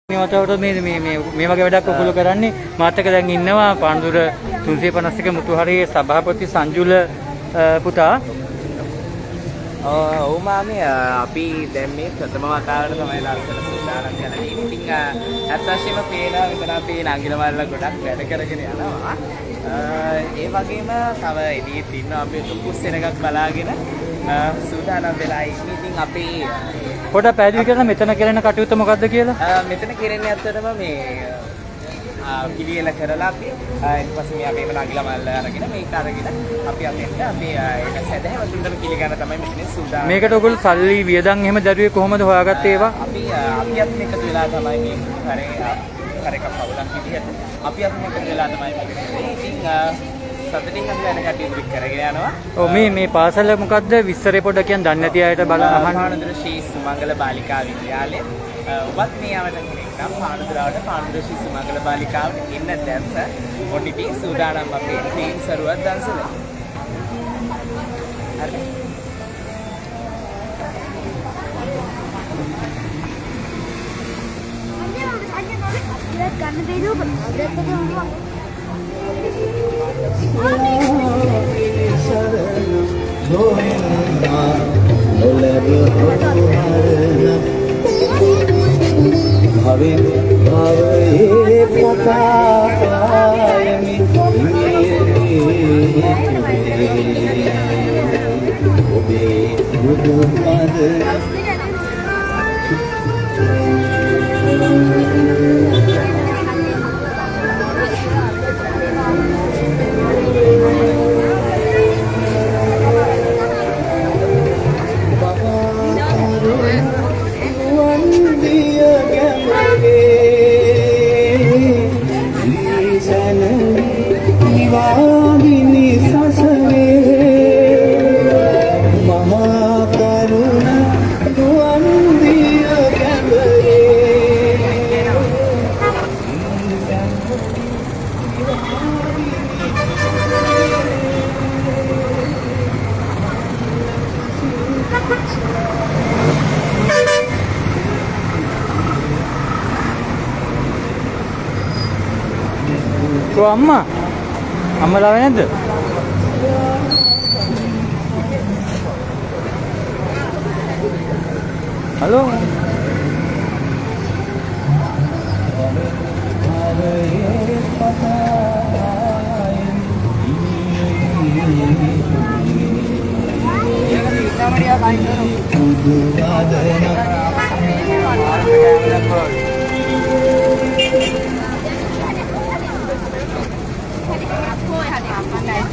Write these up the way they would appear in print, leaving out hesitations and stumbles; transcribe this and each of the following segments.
මේ වතාවට මේ වගේ වැඩක් ඔගොල්ලෝ කරන්නේ මාත් එක්ක දැන් ඉන්නවා පානදුර 351 මුතුහරේ සභාපති සංජුල පුතා. ඔව් මාමේ අපි දැන් මේ ප්‍රථම වතාවට තමයි ලස්සන සූදානම් කරන්නේ. ඉතින් අත්‍යවශ්‍යම පේනවා මෙතන අපි නංගිල මල්ල ගොඩක් වැඩ කරගෙන යනවා. ඒ වගේම තව එළියෙත් ඉන්නවා අපි තුකුස් සෙනගක් බලාගෙන සූදානම් වෙලා ඉන්නේ. ඉතින් අපි පොඩක් පැහැදිලි කරන්න මෙතන කරන කටයුත්ත මොකද්ද කියලා? මෙතන කරන්නේ ඇත්තටම මේ පිළියෙල කරලා අපි ඊට පස්සේ මේ අපේම නගිලා මල්ල අරගෙන මේක අරගෙන අපි අතෙන්ට අපි ඒක සැදැහැවතුන්ටම පිළිගන්න තමයි මෙතන සූදානම්. මේකට ඔයගොල්ලෝ සල්ලි වියදම් එහෙම දැරුවේ කොහොමද හොයාගත්තේ ඒවා? අපි අත් එකතු වෙලා තමයි මේ කරේක පවුලක් විදිහට අපි අත් එකතු වෙලා තමයි මේක කරන්නේ. ඉතින් සතුටින් අපි වෙන කටයුතු කරගෙන යනවා. ඔව් මේ පාසල මොකද්ද විස්තරේ පොඩ්ඩක් කියන්න දන්නේ නැති අයට බල අහන්න. පානදුර ශ්‍රී සුමංගල බාලිකා විද්‍යාලය. ඔබත් මේ ආවට නම් පානදුරාවට පානදුර ශ්‍රී සුමංගල බාලිකාවට එන්න දැම්ම ඔටිටි සූදානම් අපේ ටීම් සරුවත් දන්සල. හරි. ගන්න දෙයිද ඔබ? તો අම්මා લાવે නැද්ද? Hello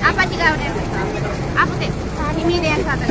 apa juga udah aku teh ini dia yang satu